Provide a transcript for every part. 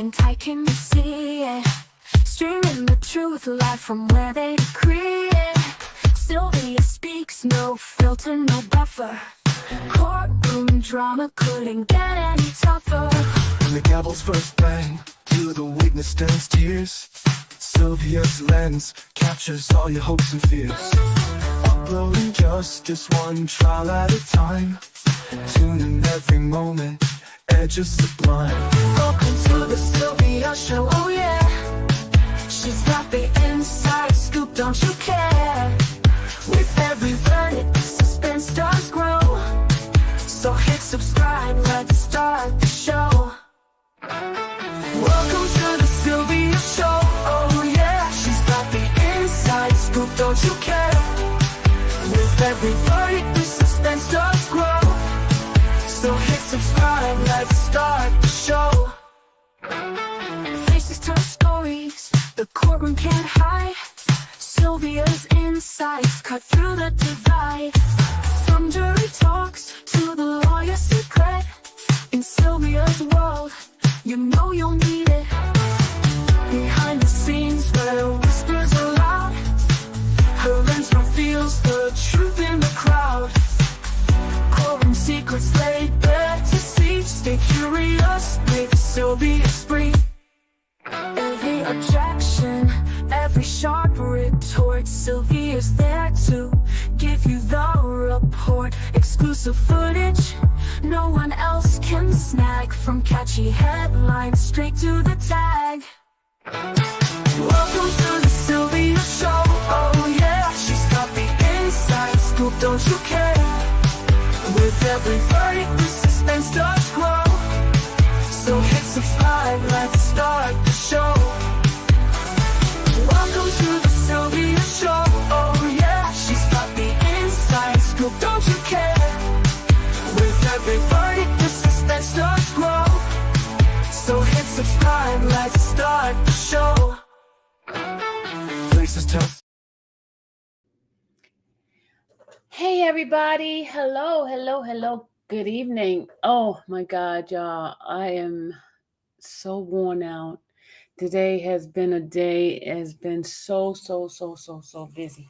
and tight, can you see it? Streaming the truth live from where they decree it. Sylvia speaks, no filter, no buffer. Courtroom drama couldn't get any tougher. When the gavel's first bang, to the witness stands tears. Sylvia's lens captures all your hopes and fears. Uploading justice one trial at a time. Tune in every moment, edges sublime. Welcome to the Sylvia Show, oh yeah. She's got the inside scoop, don't you care? With every verdict, the suspense does grow. So hit subscribe, let's start the show. Welcome to the Sylvia Show, oh yeah. She's got the inside scoop, don't you care? With every verdict, the suspense does grow. So hit subscribe, let's start the show. Faces tell stories, the courtroom can't hide. Sylvia's insights cut through the divide. From jury talks to the lawyer's secret. In Sylvia's world, you know you'll need it. Behind the scenes where whispers are loud, her lens reveals the truth in the crowd. Courtroom secrets laid bare to see. Stay curious with Sylvia Spree. Every objection, every sharp retort, Sylvia's there to give you the report. Exclusive footage no one else can snag. From catchy headlines straight to the tag. Welcome to the Sylvia Show, oh yeah. She's got the inside scoop, don't you care? With every verdict, the suspense does grow. So hit subscribe, let's start the show. Welcome to the Sylvia Show, oh yeah. She's got the inside scoop, don't you care? With every verdict, the suspense does grow. So hit subscribe, let's start the show. Faces tell. Hey everybody, hello, good evening. Oh my God, y'all, I am so worn out. Today has been a day, has been so busy.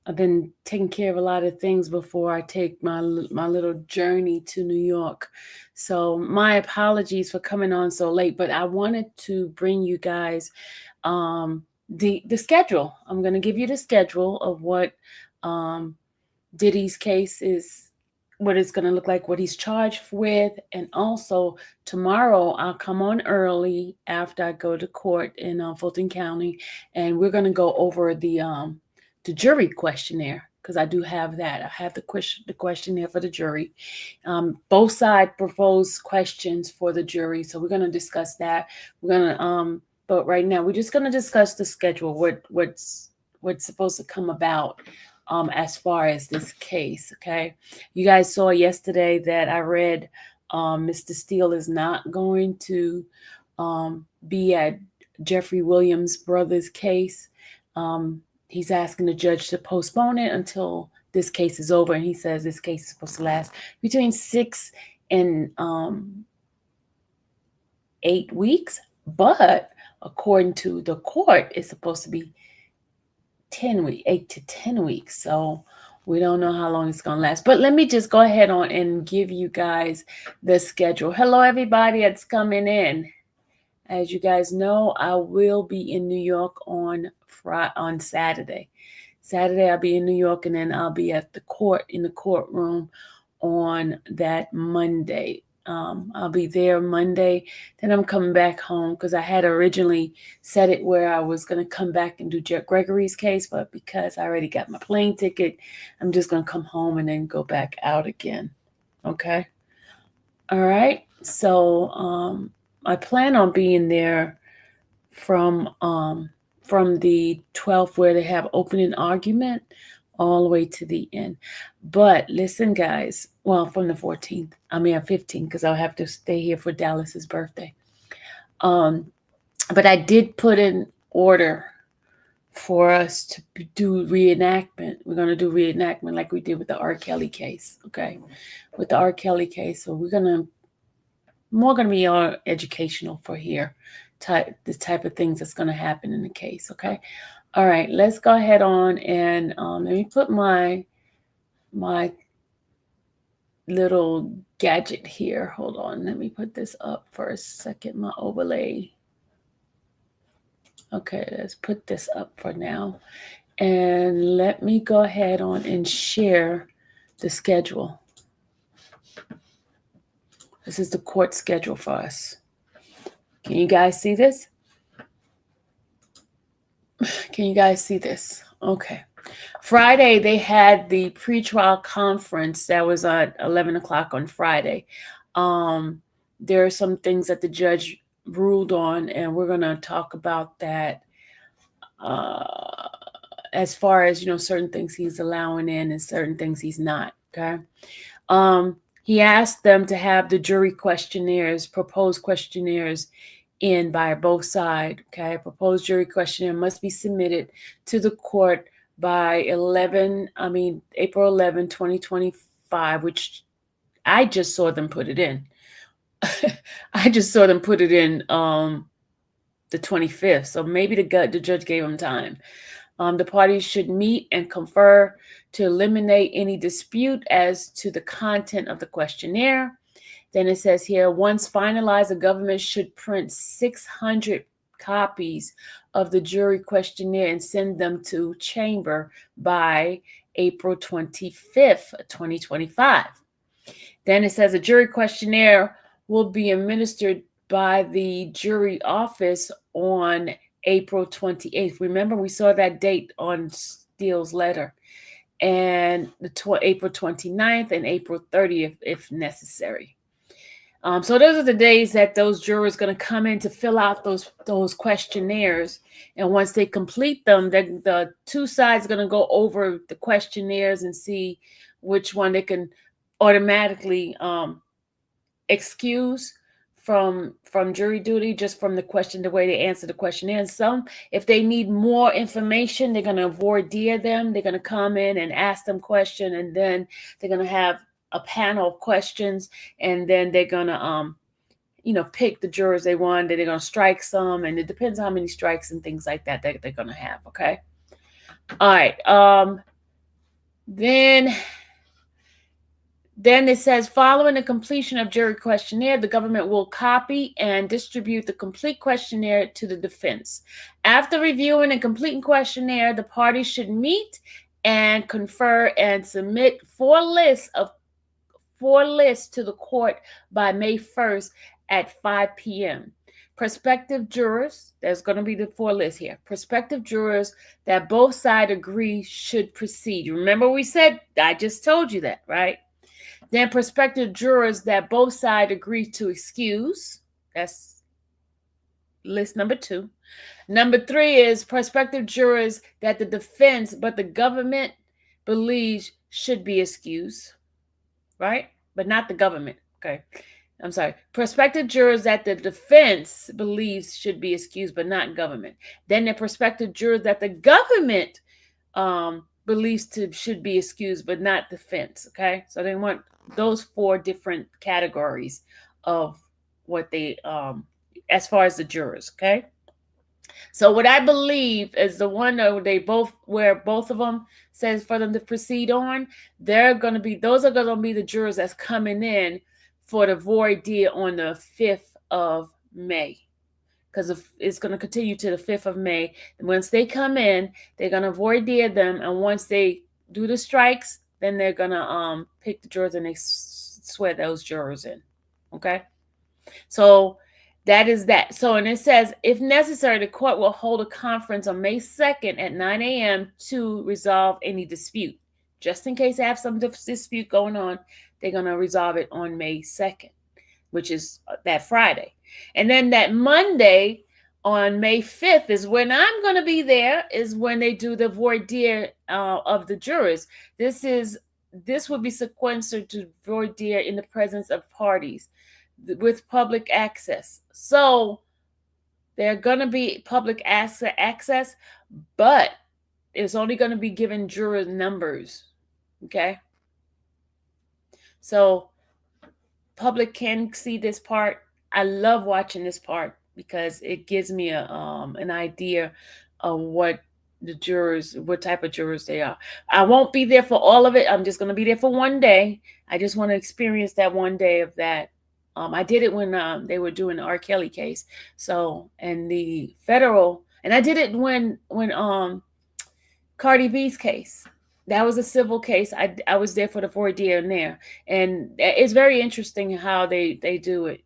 I've been taking care of a lot of things before I take my little journey to New York. So my apologies for coming on so late, but I wanted to bring you guys the schedule. I'm going to give you the schedule of what Diddy's case is, what it's going to look like, what he's charged with. And also tomorrow I'll come on early after I go to court in Fulton County, and we're going to go over the jury questionnaire, because I do have that. I have the questionnaire for the jury. Both sides propose questions for the jury, so we're going to discuss that. We're going to but right now we're just going to discuss the schedule, what's supposed to come about as far as this case. Okay, you guys saw yesterday that I read Mr. Steele is not going to be at Jeffrey Williams' brother's case. He's asking the judge to postpone it until this case is over, and he says this case is supposed to last between 6 and 8 weeks, but according to the court, it's supposed to be 8 to 10 weeks. So we don't know how long it's going to last. But let me just go ahead on and give you guys the schedule. Hello, everybody that's coming in. As you guys know, I will be in New York on Saturday. Saturday, I'll be in New York, and then I'll be at the courtroom on that Monday. I'll be there Monday. Then I'm coming back home, because I had originally set it where I was going to come back and do Jeff Gregory's case, but because I already got my plane ticket, I'm just going to come home and then go back out again. Okay. All right. So I plan on being there from the 12th, where they have opening argument, all the way to the end. But listen, guys, well, from the 14th, 15th, because I'll have to stay here for Dallas's birthday. But I did put in order for us to do reenactment. We're going to do reenactment like we did with the R. Kelly case, okay? With the R. Kelly case. So we're going to more going to be educational for here, the type of things that's going to happen in the case. Okay. All right. Let's go ahead on and let me put my little gadget here. Hold on. Let me put this up for a second. My overlay. Okay, let's put this up for now. And let me go ahead on and share the schedule. This is the court schedule for us. Can you guys see this? Can you guys see this? Okay. Friday, they had the pretrial conference that was at 11 o'clock on Friday. There are some things that the judge ruled on, and we're going to talk about that as far as, certain things he's allowing in and certain things he's not. Okay. He asked them to have the jury questionnaires, proposed questionnaires in by both sides. Okay. Proposed jury questionnaire must be submitted to the court by April 11, 2025, which I just saw them put it in. I just saw them put it in the 25th. So maybe the judge gave them time. The parties should meet and confer to eliminate any dispute as to the content of the questionnaire. Then it says here, once finalized, the government should print 600 copies of the jury questionnaire and send them to chamber by April 25th, 2025. Then it says a jury questionnaire will be administered by the jury office on April 28th. Remember, we saw that date on Steele's letter. And April 29th and April 30th, if necessary. So those are the days that those jurors are going to come in to fill out those questionnaires. And once they complete them, the two sides are going to go over the questionnaires and see which one they can automatically excuse from jury duty, just from the way they answer the questionnaire. And some, if they need more information, they're going to voir dire them. They're going to come in and ask them questions, and then they're going to have a panel of questions, and then they're going to pick the jurors they want. They're going to strike some, and it depends on how many strikes and things like that they're going to have. Okay. All right. Then it says, following the completion of jury questionnaire, the government will copy and distribute the complete questionnaire to the defense. After reviewing and completing questionnaire, the parties should meet and confer and submit four lists to the court by May 1st at 5 p.m. Prospective jurors, there's going to be the four lists here. Prospective jurors that both sides agree should proceed. Remember we said, I just told you that, right? Then prospective jurors that both sides agree to excuse. That's list number 2. Number 3 is prospective jurors that the defense, but the government believes should be excused, right? But not the government. Okay. I'm sorry. Prospective jurors that the defense believes should be excused, but not government. Then the prospective jurors that the government believes should be excused, but not defense. Okay. So they want those 4 different categories of what they, as far as the jurors. Okay. So what I believe is the one where both of them says for them to proceed on, those are going to be the jurors that's coming in for the voir dire on the 5th of May. Because it's going to continue to the 5th of May. And once they come in, they're going to voir dire them. And once they do the strikes, then they're going to pick the jurors and they swear those jurors in. Okay? So that is that. So, and it says, if necessary, the court will hold a conference on May 2nd at 9 a.m. to resolve any dispute. Just in case they have some dispute going on, they're going to resolve it on May 2nd, which is that Friday. And then that Monday on May 5th is when I'm going to be there, is when they do the voir dire of the jurors. This will be sequential to voir dire in the presence of parties with public access. So they're going to be public access, but it's only going to be given juror numbers. Okay. So public can see this part, I love watching this part because it gives me an idea of what type of jurors they are. I won't be there for all of it. I'm just going to be there for one day. I just want to experience that one day of that. I did it when they were doing the R. Kelly case. So, and the federal, and I did it when Cardi B's case. That was a civil case. I was there for the voir dire in there, and it's very interesting how they do it.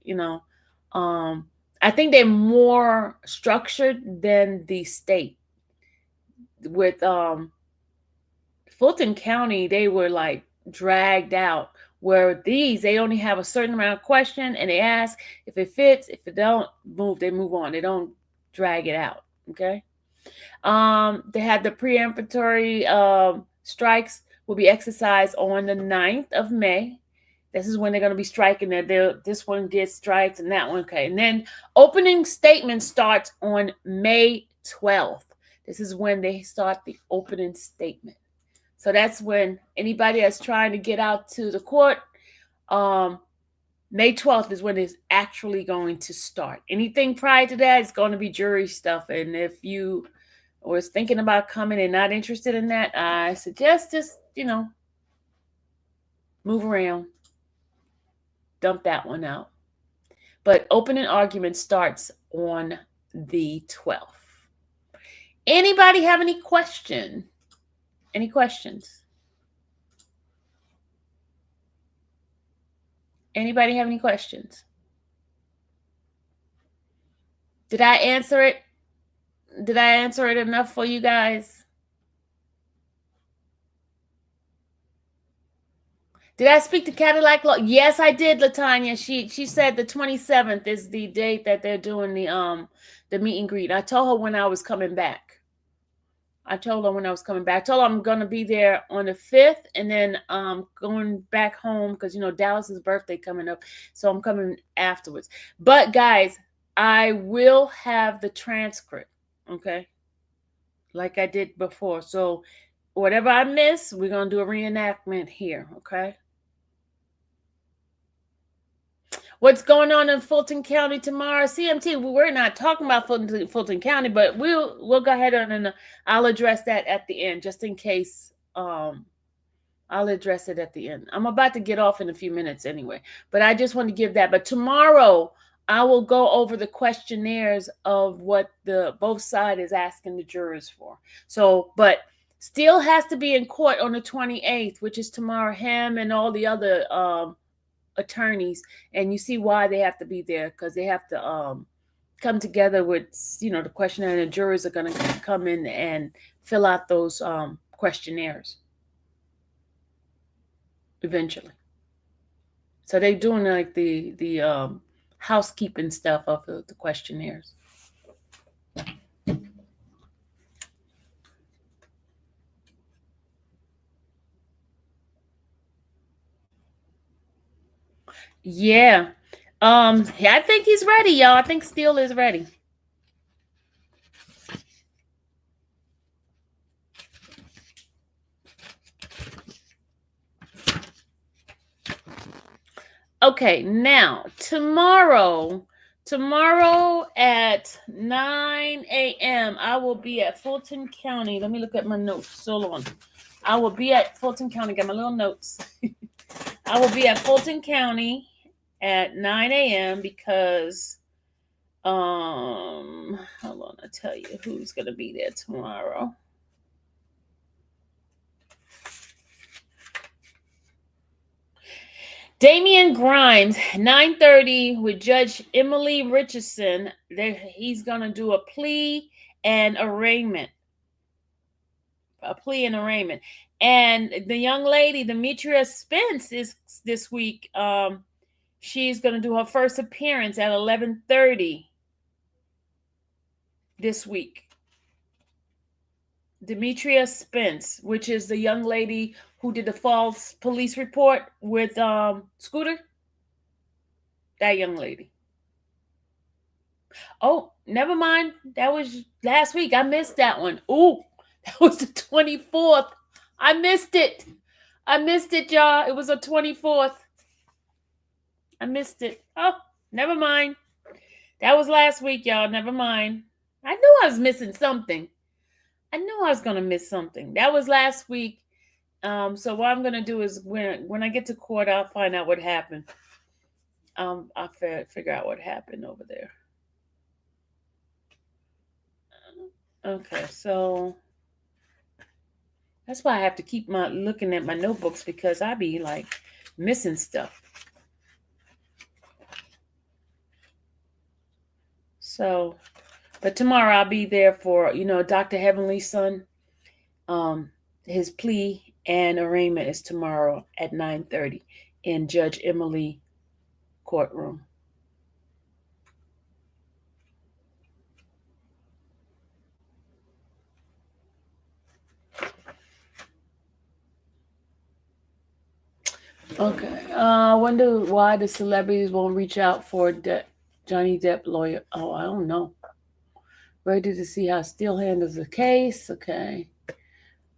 I think they're more structured than the state. With Fulton County, they were like dragged out. Where these, they only have a certain amount of question, and they ask if it fits. If it don't move, they move on. They don't drag it out. Okay. They had the preemptory strikes will be exercised on the 9th of May. This is when they're going to be striking. This one gets strikes and that one. Okay. And then opening statement starts on May 12th. This is when they start the opening statement. So that's when anybody that's trying to get out to the court, May 12th is when it's actually going to start. Anything prior to that is going to be jury stuff. And if you was thinking about coming and not interested in that, I suggest just, move around. Dump that one out. But opening argument starts on the 12th. Anybody have any question? Any questions? Anybody have any questions? Did I answer it? Did I answer it enough for you guys? Did I speak to Cadillac Law? Yes, I did, Latanya. She said the 27th is the date that they're doing the meet and greet. I told her when I was coming back. I told her I'm going to be there on the 5th, and then going back home because, Dallas's birthday coming up. So I'm coming afterwards. But, guys, I will have the transcript, okay, like I did before. So whatever I miss, we're going to do a reenactment here, okay? What's going on in Fulton County tomorrow? CMT, we're not talking about Fulton County, but we'll go ahead and I'll address that at the end, just in case. I'll address it at the end. I'm about to get off in a few minutes anyway, but I just want to give that. But tomorrow, I will go over the questionnaires of what both side is asking the jurors for. So, but still has to be in court on the 28th, which is tomorrow, him and all the other attorneys, and you see why they have to be there, because they have to come together with the questionnaire, and the jurors are going to come in and fill out those questionnaires eventually. So they're doing like the housekeeping stuff of the questionnaires. Yeah. I think he's ready, y'all. I think Steele is ready. Okay, now tomorrow at 9 a.m. I will be at Fulton County. Let me look at my notes. Hold on. I will be at Fulton County. Got my little notes. I will be at Fulton County at 9 a.m. because hold on, I'll tell you who's gonna be there tomorrow. Damian Grimes, 9:30 with Judge Emily Richardson. He's gonna do a plea and arraignment. And the young lady, Demetria Spence, is this week. She's going to do her first appearance at 11:30 this week. Demetria Spence, which is the young lady who did the false police report with Scooter. That young lady. Oh, never mind. That was last week. I missed that one. Ooh, that was the 24th. I missed it, y'all. It was the 24th. I missed it. Oh, Never mind. That was last week, y'all. Never mind. I knew I was missing something. I knew I was going to miss something. That was last week. So what I'm going to do is when I get to court, I'll find out what happened. I'll figure out what happened over there. Okay, so that's why I have to keep looking at my notebooks, because I be like missing stuff. So, but tomorrow I'll be there for, Dr. Heavenly's son. His plea and arraignment is tomorrow at 9:30 in Judge Emily courtroom. Okay. Wonder why the celebrities won't reach out for Johnny Depp lawyer. Oh, I don't know. Ready to see how Steele handles the case. Okay.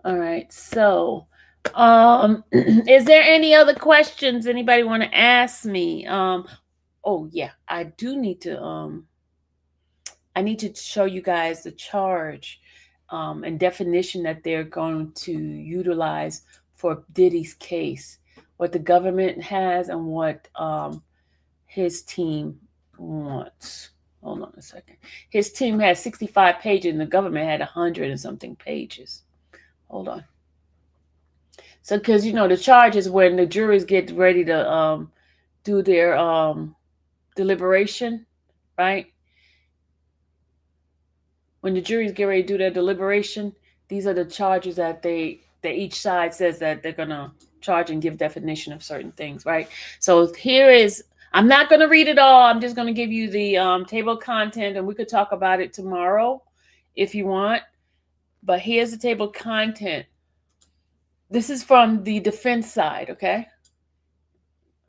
All right. So, is there any other questions anybody want to ask me? Oh yeah, I do need to I need to show you guys the charge and definition that they're going to utilize for Diddy's case, what the government has and what his team wants. Hold on a second. His team has 65 pages and the government had 100 and something pages. Hold on. So, because, the charge is when the juries get ready to do their deliberation, right? When the juries get ready to do their deliberation, these are the charges that each side says that they're going to charge and give definition of certain things, right? So here is, I'm not going to read it all. I'm just going to give you the table of content, and we could talk about it tomorrow if you want. But here's the table of content. This is from the defense side, okay?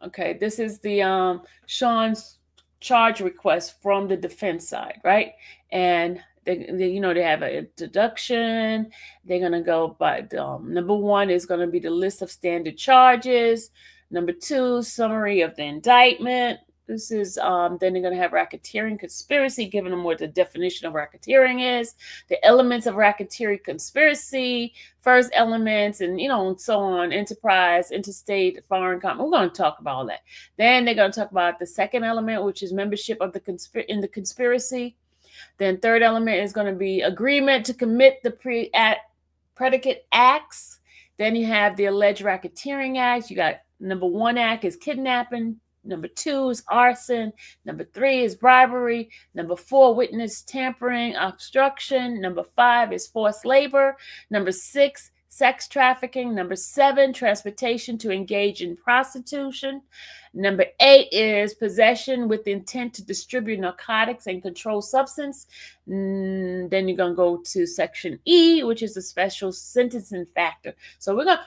Okay, this is the Sean's charge request from the defense side, right? And they have an introduction. They're going to go by number one is going to be the list of standard charges. Number two, summary of the indictment. This is then they're going to have racketeering conspiracy, giving them what the definition of racketeering is, the elements of racketeering conspiracy, first elements, and and so on, enterprise, interstate, foreign company. We're going to talk about all that. Then they're going to talk about the second element, which is membership of in the conspiracy. Then third element is going to be agreement to commit the predicate acts. Then you have the alleged racketeering acts. You got number one act is kidnapping. Number two is arson. Number three is bribery. Number four, witness tampering, obstruction. Number five is forced labor. Number six, sex trafficking. Number seven, transportation to engage in prostitution. Number eight is possession with intent to distribute narcotics and controlled substance. Then you're gonna go to section E, which is the special sentencing factor. So we're gonna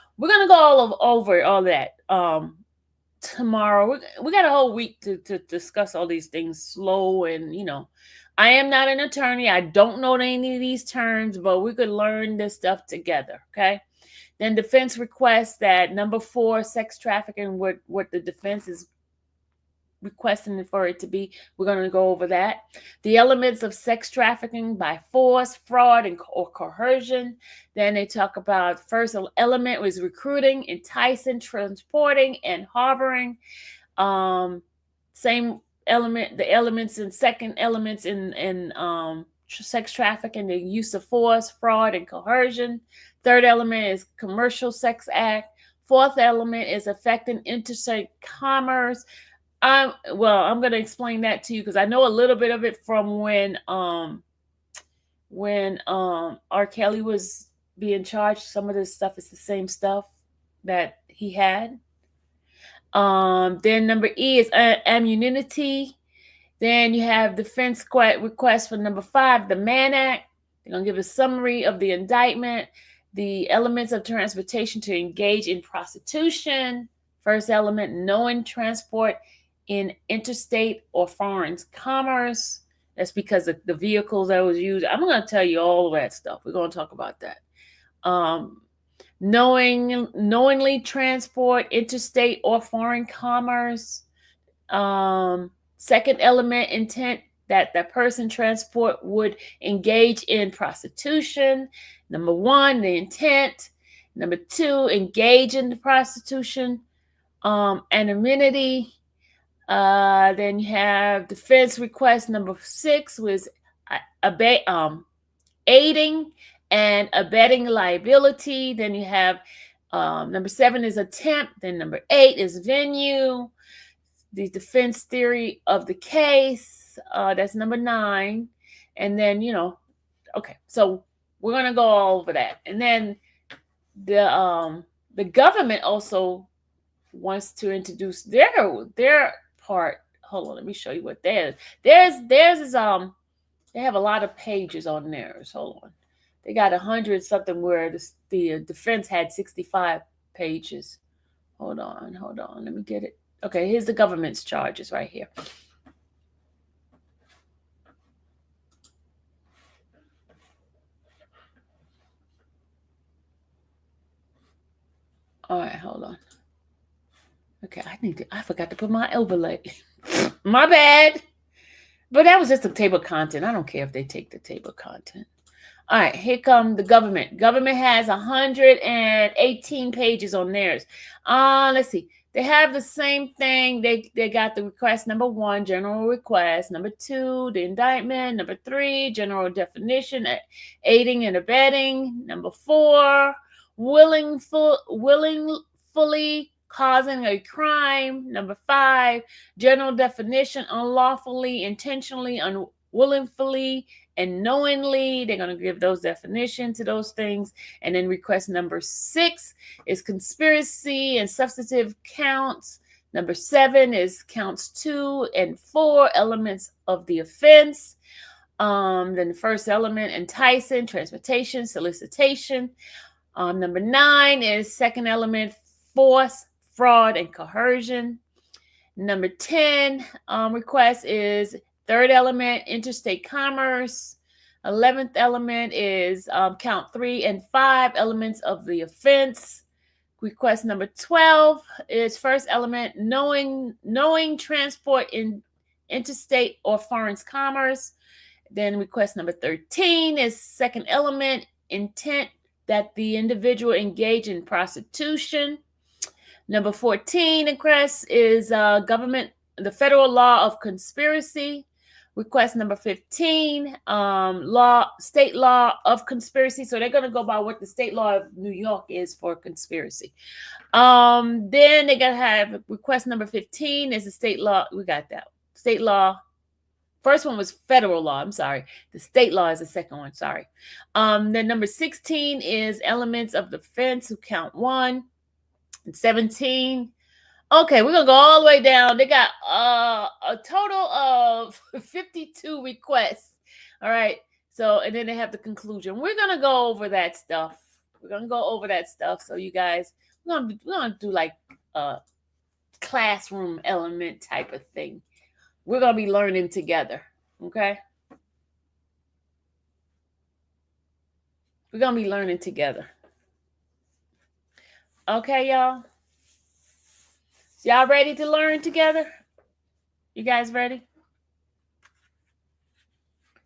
go over all that tomorrow. We got a whole week to discuss all these things slow, and I am not an attorney. I don't know any of these terms, but we could learn this stuff together. Okay. Then defense requests that number four, sex trafficking, what the defense is requesting for it to be. We're going to go over that. The elements of sex trafficking by force, fraud, or coercion. Then they talk about first element was recruiting, enticing, transporting, and harboring. Same element, the elements and second elements in sex trafficking, the use of force, fraud, and coercion. Third element is commercial sex act. Fourth element is affecting interstate commerce. I'm going to explain that to you because I know a little bit of it from when R. Kelly was being charged. Some of this stuff is the same stuff that he had. Then number E is immunity. Then you have defense request for number 5, the Mann Act. They're going to give a summary of the indictment, the elements of transportation to engage in prostitution. First element, knowing transport in interstate or foreign commerce. That's because of the vehicles that was used. I'm going to tell you all of that stuff. We're going to talk about that. Knowingly transport interstate or foreign commerce. Second element, intent that the person transport would engage in prostitution. Number one, the intent. Number two, engage in the prostitution. Anonymity. Then you have defense request. Number 6 was aiding and abetting liability. Then you have number 7 is attempt. Then number 8 is venue. The defense theory of the case. That's number 9. And then, okay, so we're going to go all over that. And then the government also wants to introduce their part. Hold on, let me show you what theirs is. They have a lot of pages on theirs. Hold on. They got 100 something where the defense had 65 pages. Hold on. Let me get it. Okay, here's the government's charges right here. All right, hold on. Okay, I forgot to put my overlay. My bad. But that was just the table of content. I don't care if they take the table of content. All right, here come the government. Government has 118 pages on theirs. Let's see. They have the same thing. They got the request number 1, general request. Number 2, the indictment. Number 3, general definition, aiding and abetting. Number 4, willingly causing a crime. Number 5, general definition, unlawfully, intentionally, unwillingly, and knowingly. They're going to give those definitions to those things. And then request number 6 is conspiracy and substantive counts. Number 7 is counts 2 and 4, elements of the offense. Then the first element, enticing, transportation, solicitation. Number 9 is second element, force, fraud, and coercion. Number 10 request is third element, interstate commerce. 11th element is count 3 and 5, elements of the offense. Request number 12 is first element, knowing transport in interstate or foreign commerce. Then request number 13 is second element, intent that the individual engage in prostitution. Number 14 request is the federal law of conspiracy. Request number 15, state law of conspiracy. So they're going to go by what the state law of New York is for conspiracy. Then they're going to have request number 15 is the state law. We got that. State law. First one was federal law. I'm sorry. The state law is the second one. Sorry. Then number 16 is elements of the offense, who count 1. And 17. Okay, we're going to go all the way down. They got a total of 52 requests. All right. So, and then they have the conclusion. We're going to go over that stuff. So you guys, we're going to do like a classroom element type of thing. We're going to be learning together. Okay. We're going to be learning together. Okay, y'all. Y'all ready to learn together? You guys ready?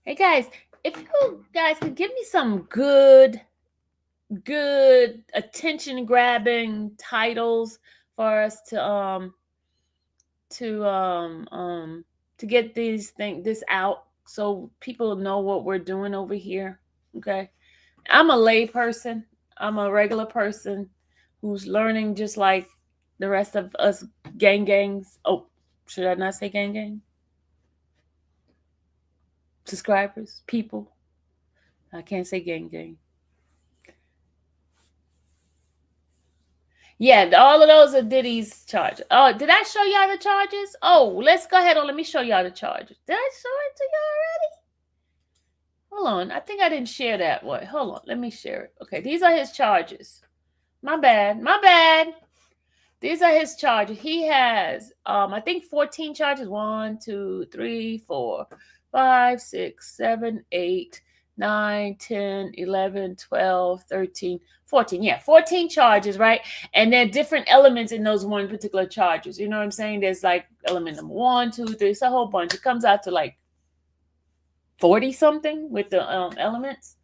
Hey, guys, if you guys could give me some good attention-grabbing titles for us to get this out so people know what we're doing over here. Okay. I'm a lay person. I'm a regular person who's learning just like the rest of us gangs. Oh, should I not say gang? Subscribers, people. I can't say gang. Yeah, all of those are Diddy's charges. Oh, did I show y'all the charges? Oh, let's go ahead and let me show y'all the charges. Did I show it to y'all already? Hold on. I think I didn't share that one. Hold on. Let me share it. Okay, these are his charges. My bad. These are his charges. He has, I think 14 charges. 1, 2, 3, 4, 5, 6, 7, 8, 9, 10, 11, 12, 13, 14. Yeah, 14 charges, right? And there are different elements in those one particular charges. You know what I'm saying? There's like element number 1, 2, 3. It's a whole bunch. It comes out to like 40 something with the elements.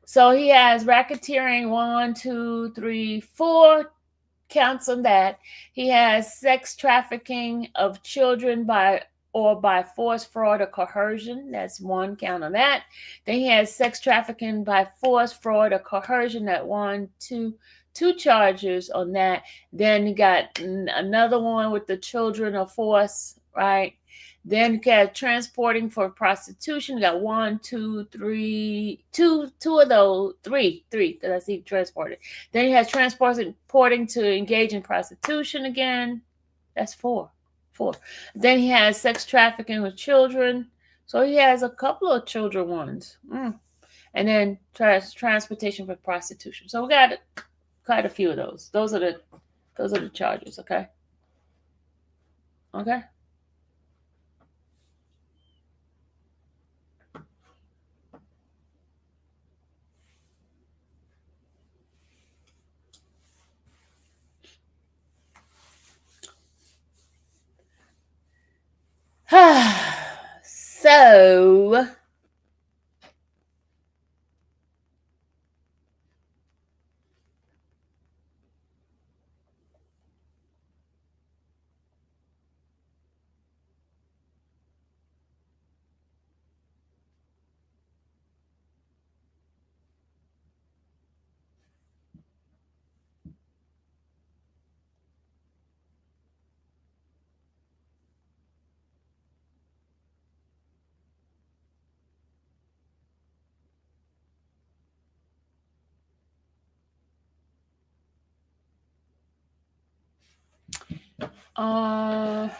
So he has racketeering 1, 2, 3, 4 counts on that. He has sex trafficking of children by force, fraud, or coercion. That's 1 count on that. Then he has sex trafficking by force, fraud, or coercion. That 1, 2, 2 charges on that. Then you got another one with the children of force, right? Then you got transporting for prostitution. You got 1, 2, 3, two of those, three, because I see transported. Then you have transporting to engage in prostitution again. That's 4. Then he has sex trafficking with children. So he has a couple of children ones. And then transportation for prostitution. So we got quite a few of those. Those are the charges, okay? Okay. So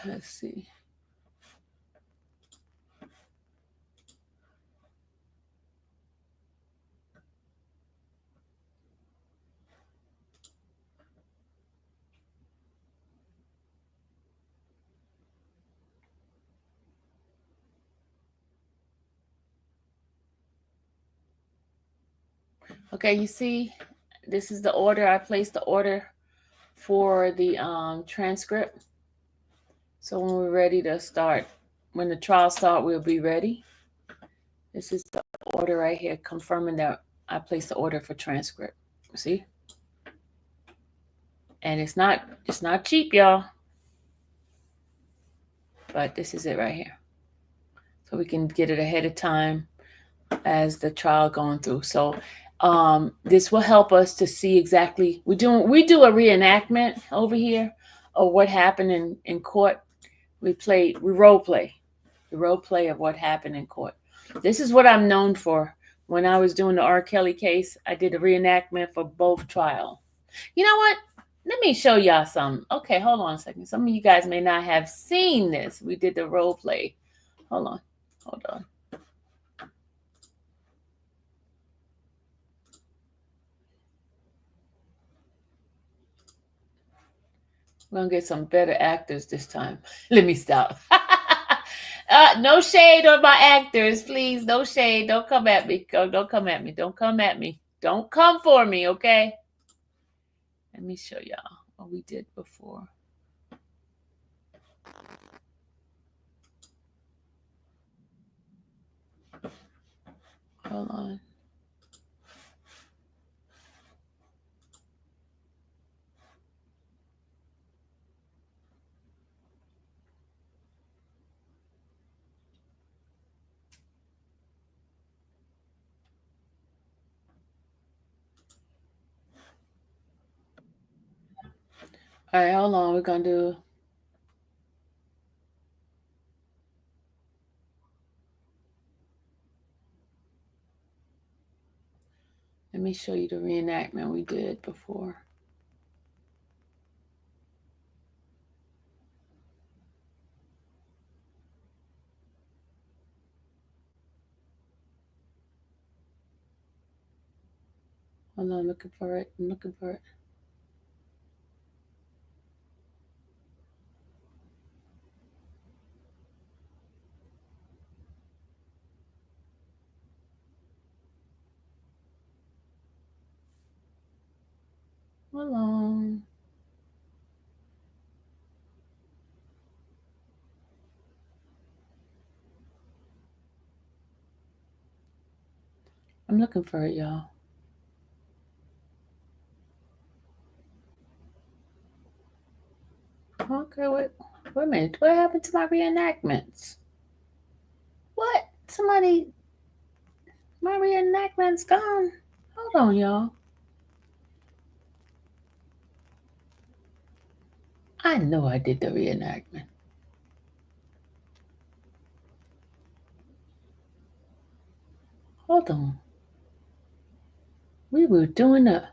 let's see. Okay, you see, this is the order. I placed the order for the transcript. So when we're ready to start, when the trial start, we'll be ready. This is the order right here, confirming that I placed the order for transcript. See? And it's not cheap, y'all. But this is it right here. So we can get it ahead of time as the trial going through. So this will help us to see exactly. We do a reenactment over here of what happened in court. We role play, the role play of what happened in court. This is what I'm known for. When I was doing the R. Kelly case, I did a reenactment for both trial. You know what? Let me show y'all something. Okay, hold on a second. Some of you guys may not have seen this. We did the role play. Hold on. We're gonna get some better actors this time. Let me stop. No shade on my actors, please. No shade. Don't come at me. Don't come at me. Don't come at me. Don't come for me, okay? Let me show y'all what we did before. Hold on. All right, hold on. We're gonna do. Let me show you the reenactment we did before. Hold on, looking for it. I'm looking for it. Hold on. I'm looking for it, y'all. Okay, wait a minute. What happened to my reenactments? What? My reenactment's gone. Hold on, y'all. I know I did the reenactment. Hold on. We were doing a.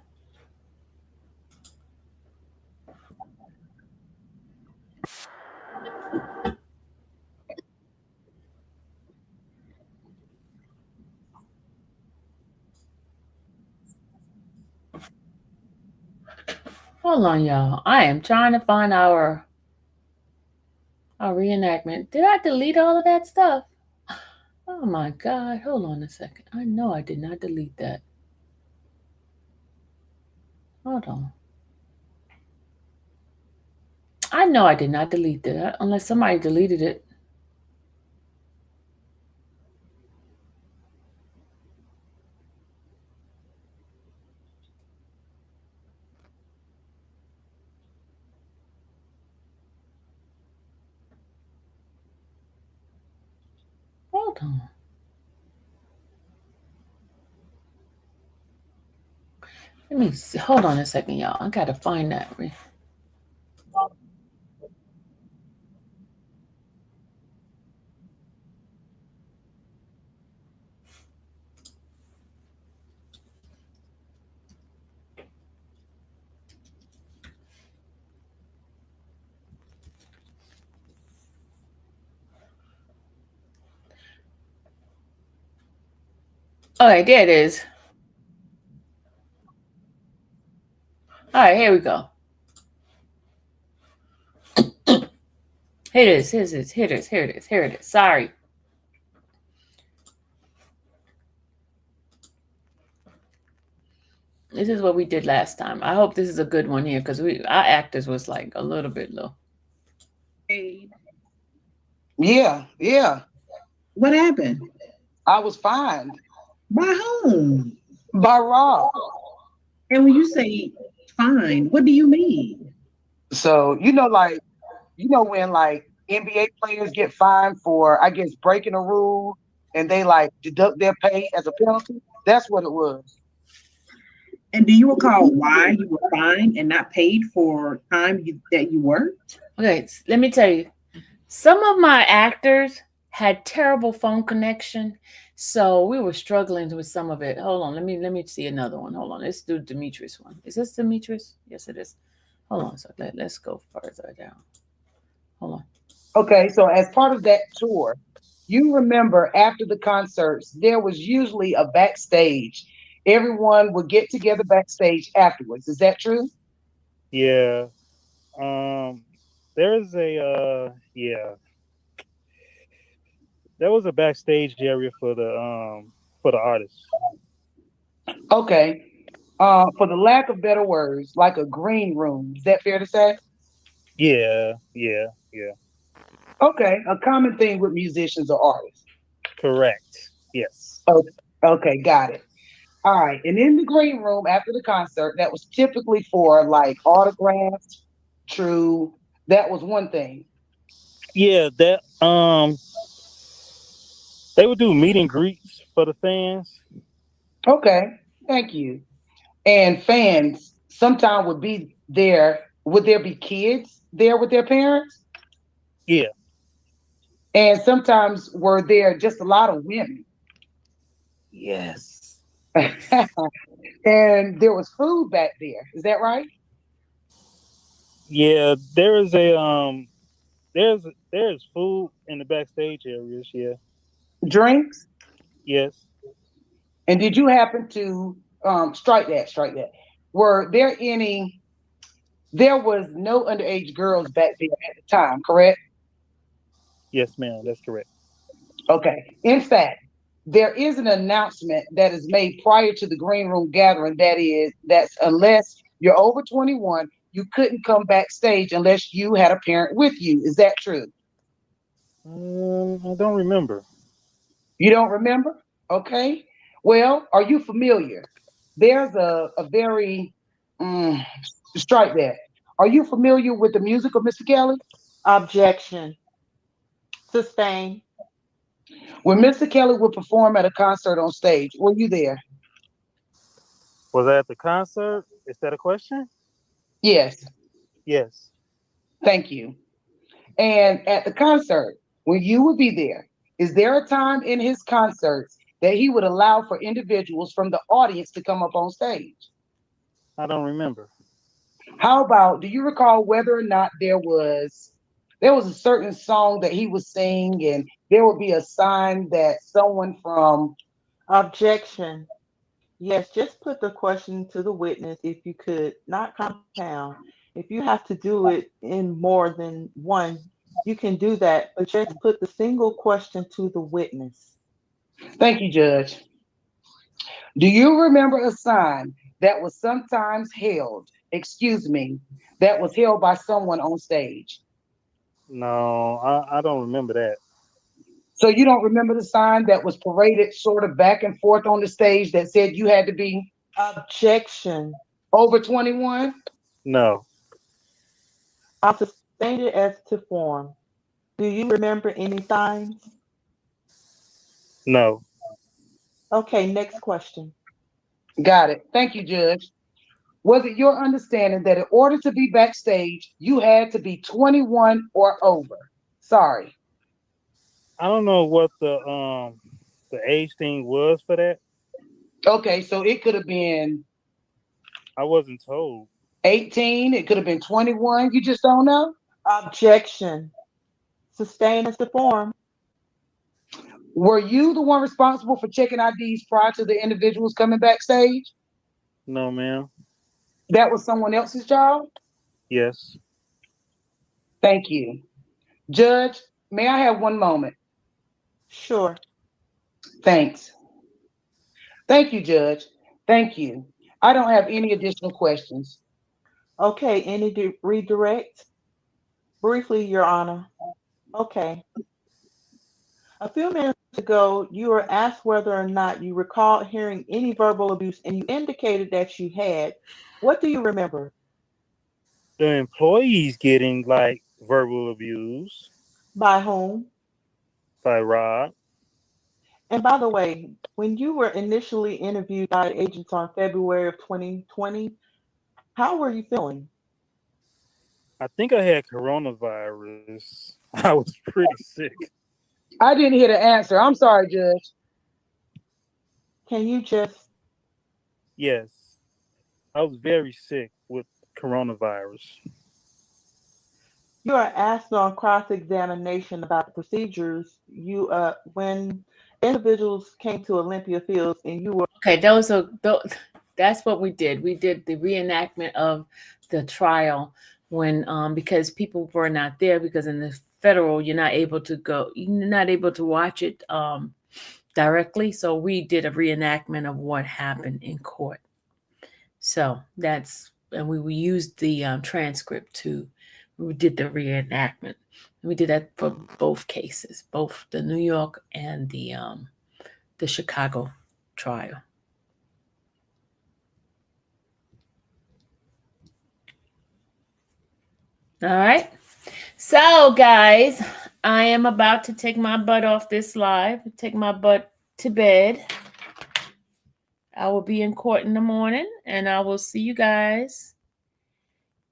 Hold on, y'all. I am trying to find our reenactment. Did I delete all of that stuff? Oh my God. Hold on a second. I know I did not delete that. Hold on. I know I did not delete that unless somebody deleted it. Hold on. Let me see. Hold on a second, y'all. I gotta find that. All right, there it is. All right, here we go. Here it is. Here it is. Here it is. Here it is. Here it is. Sorry. This is what we did last time. I hope this is a good one here because our actors was like a little bit low. Yeah, yeah. What happened? I was fined By whom? by Rob. And when you say fine, what do you mean? So when like NBA players get fined for, I guess, breaking a rule, and they like deduct their pay as a penalty. That's what it was. And do you recall why you were fined and not paid for that you worked? Okay, let me tell you. Some of my actors had terrible phone connection, so we were struggling with some of it. Hold on, let me see another one. Hold on, let's do Demetrius one. Is this Demetrius? Yes, it is. Hold on, so let's go further down. Hold on. Okay, so as part of that tour, you remember after the concerts, there was usually a backstage. Everyone would get together backstage afterwards. Is that true? Yeah. Um. There's a there was a backstage area for the artists. Okay. For the lack of better words, like a green room. Is that fair to say? Yeah. Yeah. Yeah. Okay, a common thing with musicians or artists. Correct. Yes. Oh, okay, got it. All right, and in the green room after the concert, that was typically for like autographs. True, that was one thing. Yeah. That they would do meet and greets for the fans. Okay, thank you. And fans sometimes would be there. Would there be kids there with their parents? Yeah. And sometimes were there just a lot of women. Yes. And there was food back there. Is that right? Yeah. There is a there's food in the backstage areas. Yeah. Drinks. Yes. And did you happen to strike that? Strike that. Were there any? There was no underage girls back there at the time, correct? Yes, ma'am. That's correct. Okay. In fact, there is an announcement that is made prior to the green room gathering. That's unless You're over 21. You couldn't come backstage unless you had a parent with you. Is that true? I don't remember. You don't remember? Okay. Well, are you familiar? There's a very, mm, strike that. Are you familiar with the music of Mr. Kelly? Objection. Sustain. When Mr. Kelly would perform at a concert on stage, were you there? Was I at the concert? Is that a question? Yes. Yes. Thank you. And at the concert, when you would be there, is there a time in his concerts that he would allow for individuals from the audience to come up on stage? I don't remember. How about, do you recall whether or not there was a certain song that he would sing and there would be a sign that someone from Objection. Yes, just put the question to the witness if you could, not compound. If you have to do it in more than one, you can do that, but just put the single question to the witness. Thank you, Judge. Do you remember a sign that was sometimes held, excuse me, that was held by someone on stage? No, I don't remember that. So you don't remember the sign that was paraded sort of back and forth on the stage that said you had to be Objection. over 21? No, I'll sustain it as to form. Do you remember any signs? no. Okay, next question. Got it. Thank you, Judge. Was it your understanding that in order to be backstage, you had to be 21 or over? Sorry. I don't know what the age thing was for that. Okay, so it could have been I wasn't told. 18, it could have been 21. You just don't know? Objection. Sustain as to form. Were you the one responsible for checking IDs prior to the individuals coming backstage? No, ma'am. That was someone else's job? Yes. Thank you. Judge, may I have one moment? Sure. Thanks. Thank you, Judge. Thank you. I don't have any additional questions. Okay, any redirect? Briefly, Your Honor. Okay. A few minutes ago, you were asked whether or not you recalled hearing any verbal abuse, and you indicated that you had. What do you remember? The employees getting like verbal abuse By whom? by Rob. And by the way, when you were initially interviewed by agents on February of 2020, how were you feeling? I think I had coronavirus. I was pretty sick. I didn't hear the answer. I'm sorry, Judge. Can you just, Yes. I was very sick with coronavirus. you are asked on cross-examination about the procedures when individuals came to Olympia Fields and you were Okay, that's what we did. We did the reenactment of the trial when because people were not there because in the federal you're not able to watch it directly. So we did a reenactment of what happened in court. So we used the transcript too. We did the reenactment. We did that for both cases, both the New York and the Chicago trial. All right. So, guys, I am about to take my butt off this live, take my butt to bed. I will be in court in the morning, and I will see you guys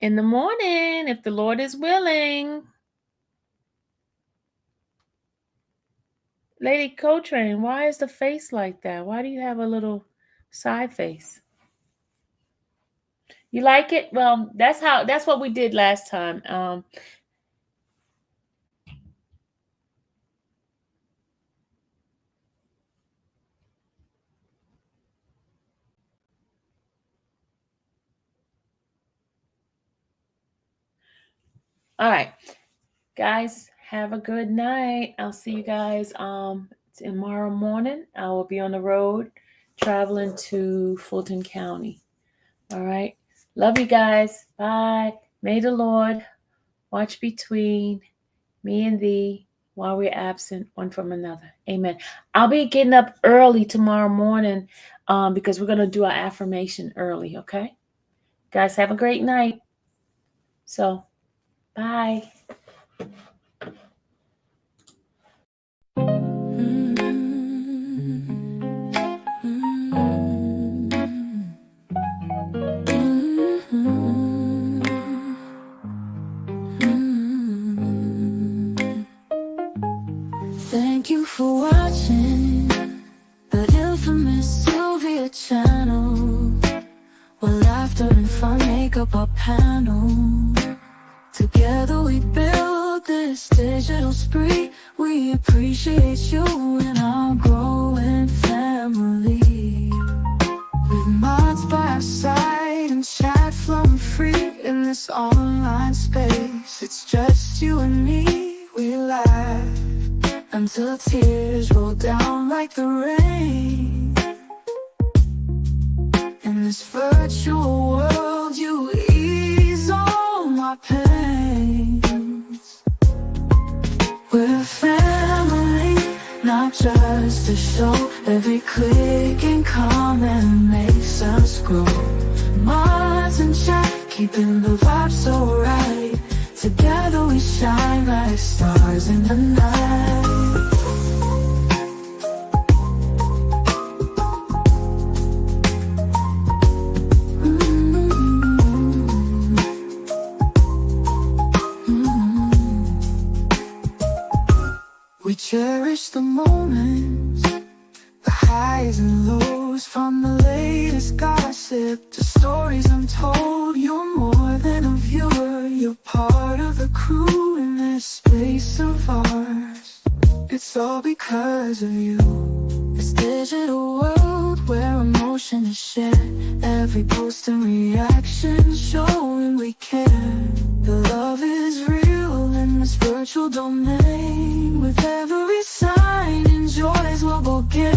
in the morning if the Lord is willing. Lady Coltrane, why is the face like that? Why do you have a little side face? You like it? Well, that's what we did last time. All right. Guys, have a good night. I'll see you guys tomorrow morning. I will be on the road traveling to Fulton County. All right. Love you guys. Bye. May the Lord watch between me and thee while we're absent one from another. Amen. I'll be getting up early tomorrow morning because we're going to do our affirmation early, okay? Guys, have a great night. So, bye. Thank you for watching the infamous Sylvia channel, where laughter and fun make up our panel. Together we build this digital spree. We appreciate you and our growing family. With mods by our side and chat flowing free in this online space. It's just you and me, we laugh until tears roll down like the rain. In this virtual world, you ease all my pains. We're a family, not just a show. Every click and comment makes us grow. Mods and chat, keeping the vibe so right. Together we shine like stars in the night. We cherish the moments, the highs and lows, from the latest gossip to stories untold. You're more than a viewer, you're part of the crew in this space of ours. It's all because of you. This digital world where emotion is shared, every post and reaction showing we care. The love is real in this virtual domain. With every sign, enjoys what we'll gain.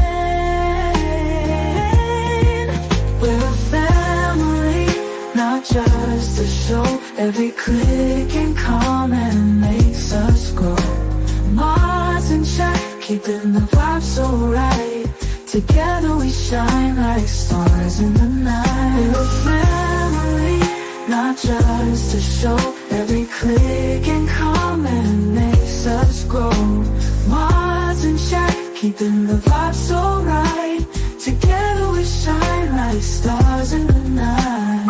We're a family, not just a show. Every click and comment makes us grow. Mods and chat, keeping the vibe so right. Together we shine like stars in the night. We're a family, not just a show. Every click and comment makes us grow. Mods and chat, keeping the vibe so right. Together we shine like stars in the night.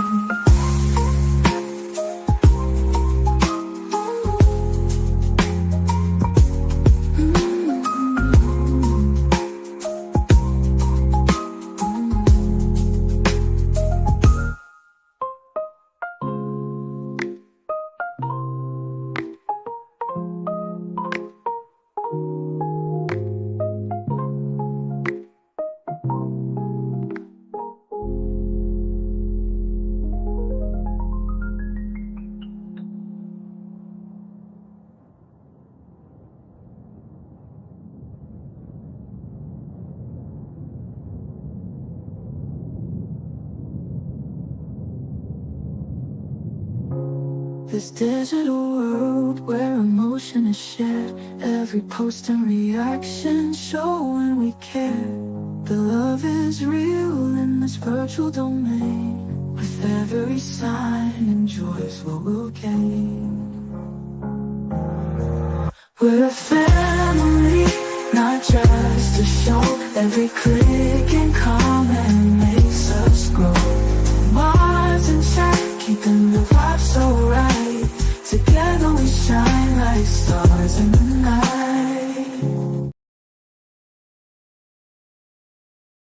This digital world where emotion is shared, every post and reaction showing we care. The love is real in this virtual domain. With every sign, enjoys what we'll gain. We're a family, not just a show. Every click and comment makes us grow. Mods and chat, keeping the vibe so right. Together we shine like stars in the night.